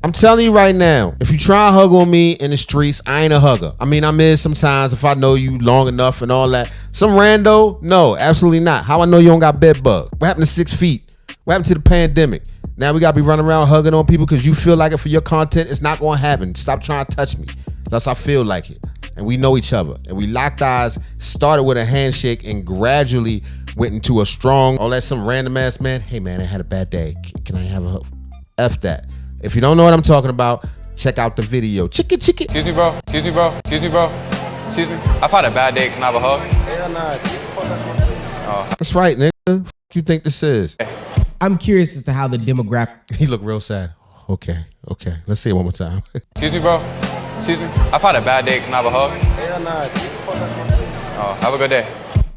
I'm telling you right now, if you try to hug on me in the streets, I ain't a hugger. I mean, I'm in sometimes if I know you long enough and all that. Some rando, no, absolutely not. How I know you don't got bed bug? What happened to 6 feet? What happened to the pandemic? Now we got to be running around hugging on people because you feel like it for your content. It's not going to happen. Stop trying to touch me. Unless I feel like it. And we know each other. And we locked eyes, started with a handshake, and gradually went into a strong, oh, that's some random ass man. Hey man, I had a bad day. Can I have a hug? F that. If you don't know what I'm talking about, check out the video. Chicken. Excuse me, bro. Excuse me, bro. Excuse me, bro. Excuse me. I've had a bad day. Can I have a hug? Hell nah. Oh. That's right, nigga. What you think this is? I'm curious as to how the demographic. He looked real sad. Okay. Let's see it one more time. Excuse me, bro. Excuse me. I've had a bad day. Can I have a hug? Hell nah. Oh, have a good day.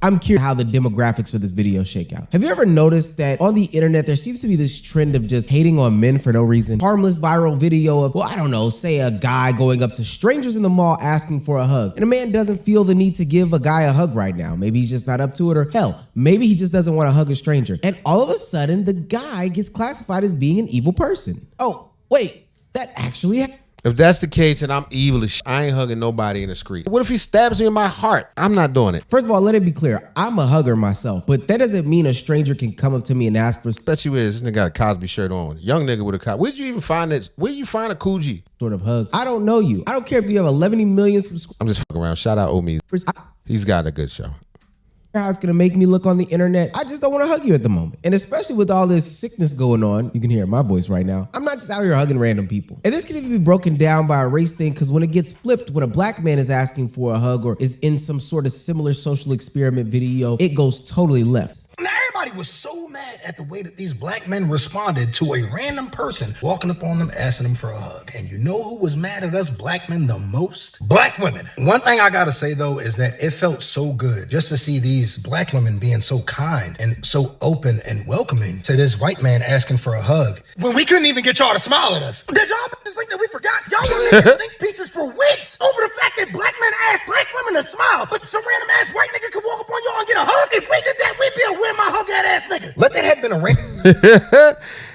I'm curious how the demographics for this video shake out. Have you ever noticed that on the internet, there seems to be this trend of just hating on men for no reason? Harmless viral video of, well, I don't know, say a guy going up to strangers in the mall asking for a hug. And a man doesn't feel the need to give a guy a hug right now. Maybe he's just not up to it, or hell, maybe he just doesn't want to hug a stranger. And all of a sudden, the guy gets classified as being an evil person. Oh, wait, that actually happened. If that's the case and I'm evil as shit, I ain't hugging nobody in the street. What if he stabs me in my heart? I'm not doing it. First of all, let it be clear, I'm a hugger myself, but that doesn't mean a stranger can come up to me and ask for Bet you is. This nigga got a Cosby shirt on. Young nigga with a Cosby. Where'd you even find this? Where'd you find a Coogee? sort of hug. I don't know you. I don't care if you have 11 million subscribers. I'm just fucking around. Shout out Omi. He's got a good show. How it's gonna make me look on the internet. I just don't want to hug you at the moment. And especially with all this sickness going on, you can hear my voice right now. I'm not just out here hugging random people. And this can even be broken down by a race thing, because when it gets flipped, when a black man is asking for a hug or is in some sort of similar social experiment video, it goes totally left. Now, everybody was so mad at the way that these black men responded to a random person walking up on them, asking them for a hug. And you know who was mad at us black men the most? Black women. One thing I gotta say, though, is that it felt so good just to see these black women being so kind and so open and welcoming to this white man asking for a hug, when we couldn't even get y'all to smile at us. Did y'all just think that we forgot? Y'all were making think pieces for weeks over the fact that black men asked black women to smile, but some random ass white nigga could walk up on y'all and get a hug. If we did that, we'd be a where my hug that ass nigga. Let that have been a ring.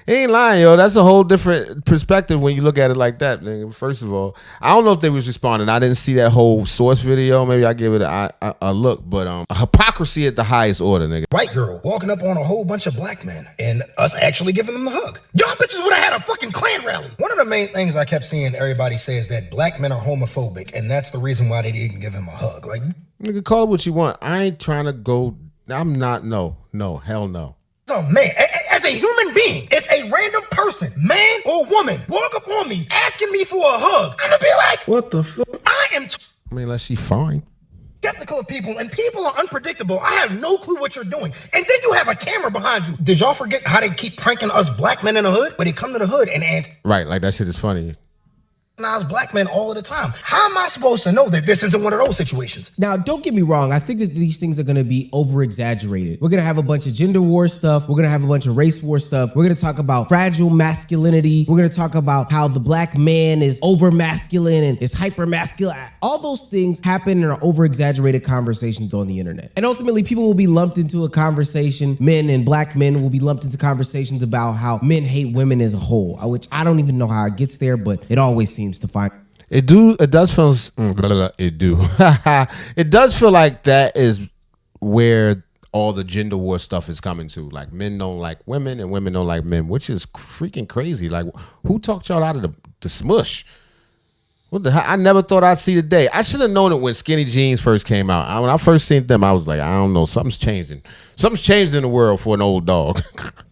He ain't lying, yo. That's a whole different perspective when you look at it like that, nigga. First of all, I don't know if they was responding. I didn't see that whole source video. Maybe I give it a look, but a hypocrisy at the highest order, nigga. White girl walking up on a whole bunch of black men and us actually giving them the hug. Y'all bitches would have had a fucking Klan rally. One of the main things I kept seeing everybody say is that black men are homophobic, and that's the reason why they didn't give him a hug. Like, nigga, call it what you want. I ain't trying to go. I'm not. No, hell no. So man, as a human being, if a random person, man or woman, walk up on me asking me for a hug, I'm gonna be like, what the fuck? I am I mean, unless she fine. Skeptical of people, and people are unpredictable. I have no clue what you're doing. And then you have a camera behind you. Did y'all forget how they keep pranking us black men in the hood? When they come to the hood and right, like that shit is funny. Black men all of the time. How am I supposed to know that this isn't one of those situations? Now, don't get me wrong. I think that these things are going to be over-exaggerated. We're going to have a bunch of gender war stuff. We're going to have a bunch of race war stuff. We're going to talk about fragile masculinity. We're going to talk about how the black man is over-masculine and is hyper-masculine. All those things happen in over-exaggerated conversations on the internet. And ultimately, people will be lumped into a conversation. Men and black men will be lumped into conversations about how men hate women as a whole, which I don't even know how it gets there, but it always seems to find it does feel it does feel like that is where all the gender war stuff is coming to. Like, men don't like women and women don't like men, which is freaking crazy. Like, who talked y'all out of the smush? What the hell? I never thought I'd see the day. I should have known it when skinny jeans first came out. When I first seen them, I was like, I don't know, something's changing. Something's changed in the world for an old dog.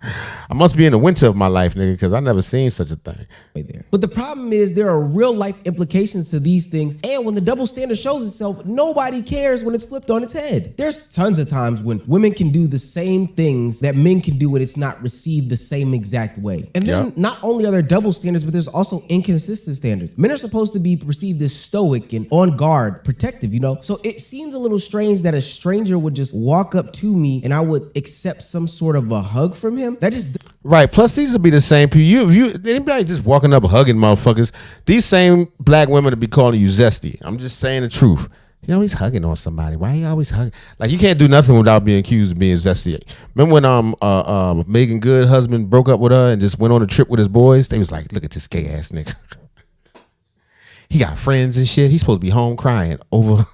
I must be in the winter of my life, nigga, because I never seen such a thing. But the problem is there are real life implications to these things. And when the double standard shows itself, nobody cares when it's flipped on its head. There's tons of times when women can do the same things that men can do and it's not received the same exact way. And then not only are there double standards, but there's also inconsistent standards. Men are supposed to be perceived as stoic and on guard, protective, you know? So it seems a little strange that a stranger would just walk up to me and I would accept some sort of a hug from him. That just... Right. Plus, these would be the same people. Anybody just walking up hugging motherfuckers, these same black women would be calling you zesty. I'm just saying the truth. He always hugging on somebody. Why he always hugging? Like you can't do nothing without being accused of being zesty. Remember when Megan Good husband broke up with her and just went on a trip with his boys? They was like, look at this gay ass nigga. He got friends and shit. He's supposed to be home crying over.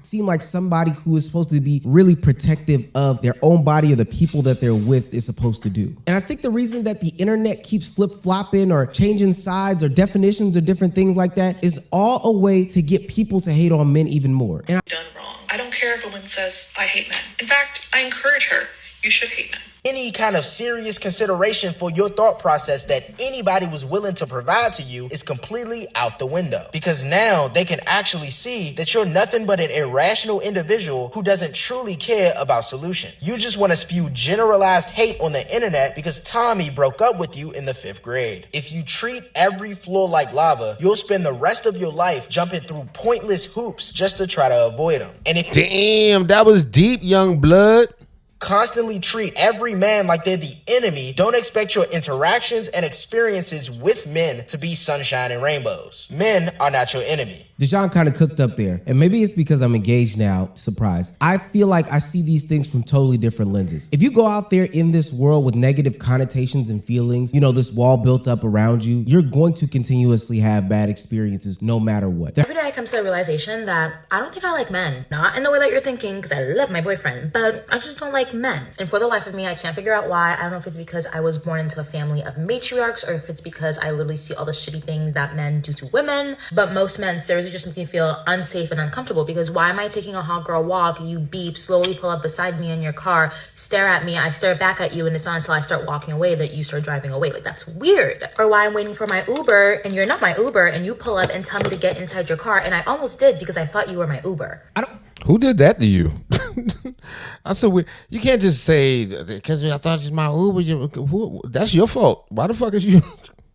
Seem like somebody who is supposed to be really protective of their own body or the people that they're with is supposed to do. And I think the reason that the internet keeps flip-flopping or changing sides or definitions or different things like that is all a way to get people to hate on men even more. And done wrong. I don't care if a woman says, I hate men. In fact, I encourage her. You should hate men. Any kind of serious consideration for your thought process that anybody was willing to provide to you is completely out the window. Because now they can actually see that you're nothing but an irrational individual who doesn't truly care about solutions. You just want to spew generalized hate on the internet because Tommy broke up with you in the 5th grade. If you treat every floor like lava, you'll spend the rest of your life jumping through pointless hoops just to try to avoid them. And if Damn, that was deep, young blood. Constantly treat every man like they're the enemy, don't expect your interactions and experiences with men to be sunshine and rainbows. Men are not your enemy. Dejan kind of cooked up there, and maybe it's because I'm engaged now, surprise. I feel like I see these things from totally different lenses. If you go out there in this world with negative connotations and feelings, this wall built up around you, you're going to continuously have bad experiences no matter what. Every day I come to the realization that I don't think I like men. Not in the way that you're thinking, because I love my boyfriend, but I just don't like men. And for the life of me, I can't figure out why. I don't know if it's because I was born into a family of matriarchs or if it's because I literally see all the shitty things that men do to women. But most men seriously just make me feel unsafe and uncomfortable, because why am I taking a hot girl walk? You beep, slowly pull up beside me in your car, stare at me, I stare back at you, and it's not until I start walking away that you start driving away. Like, that's weird. Or why I'm waiting for my Uber and you're not my Uber and you pull up and tell me to get inside your car, and I almost did because I thought you were my Uber. Who did that to you? I said, you can't just say, because I thought it's my Uber. That's your fault. Why the fuck is you?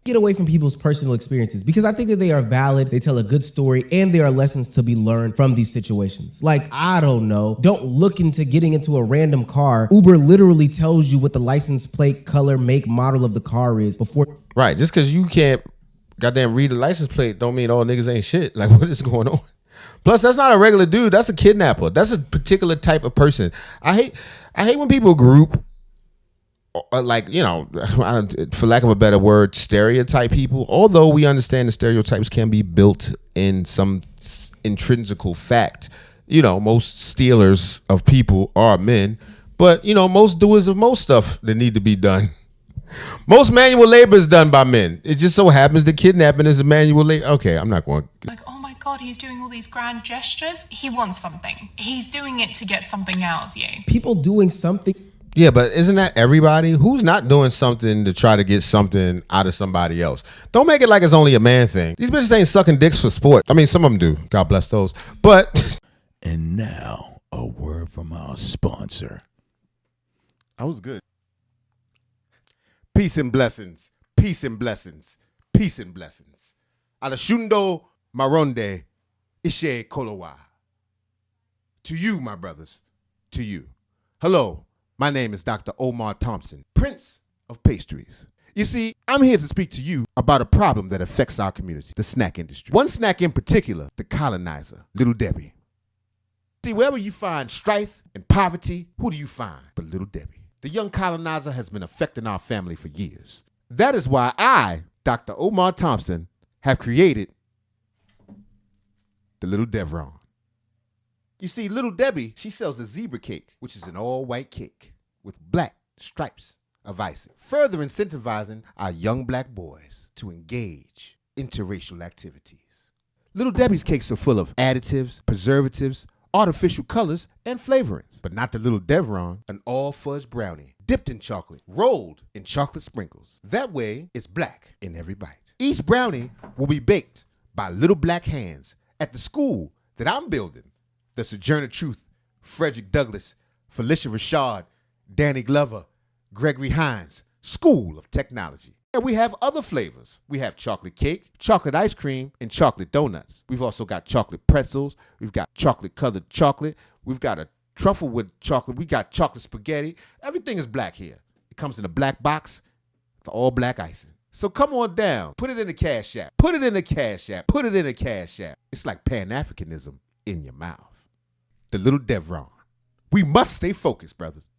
Get away from people's personal experiences, because I think that they are valid, they tell a good story, and there are lessons to be learned from these situations. Like, I don't know, don't look into getting into a random car. Uber literally tells you what the license plate, color, make, model of the car is before. Right, just because you can't goddamn read the license plate don't mean all niggas ain't shit. Like, what is going on? Plus, that's not a regular dude. That's a kidnapper. That's a particular type of person. I hate when people group, like, for lack of a better word, stereotype people. Although we understand the stereotypes can be built in some intrinsical fact. Most stealers of people are men, but most doers of most stuff that need to be done. Most manual labor is done by men. It just so happens that kidnapping is a manual labor. Okay, I'm not going. Like, oh my God, he's doing all these grand gestures. He wants something. He's doing it to get something out of you. People doing something. Yeah, but isn't that everybody? Who's not doing something to try to get something out of somebody else? Don't make it like it's only a man thing. These bitches ain't sucking dicks for sport. I mean, some of them do. God bless those. But. And now, a word from our sponsor. That was good. Peace and blessings. Peace and blessings. Peace and blessings. Alashundo Maronde Ishe Kolowa. To you, my brothers. To you. Hello, my name is Dr. Omar Thompson, Prince of Pastries. You see, I'm here to speak to you about a problem that affects our community, the snack industry. One snack in particular, the colonizer, Little Debbie. See, wherever you find strife and poverty, who do you find but Little Debbie? The young colonizer has been affecting our family for years. That is why I, Dr. Omar Thompson, have created the Little Devron. You see, Little Debbie, she sells a zebra cake, which is an all-white cake with black stripes of icing, further incentivizing our young black boys to engage interracial activities. Little Debbie's cakes are full of additives, preservatives, artificial colors, and flavorings, but not the Little Devron, an all-fudge brownie, dipped in chocolate, rolled in chocolate sprinkles. That way, it's black in every bite. Each brownie will be baked by little black hands at the school that I'm building, the Sojourner Truth, Frederick Douglass, Felicia Rashad, Danny Glover, Gregory Hines School of Technology. And we have other flavors. We have chocolate cake, chocolate ice cream, and chocolate donuts. We've also got chocolate pretzels. We've got chocolate-colored chocolate. We've got a truffle with chocolate. We got chocolate spaghetti. Everything is black here. It comes in a black box with all black icing. So come on down. Put it in the Cash App. Put it in the Cash App. Put it in the Cash App. It's like Pan-Africanism in your mouth. The little Devron. We must stay focused, brothers.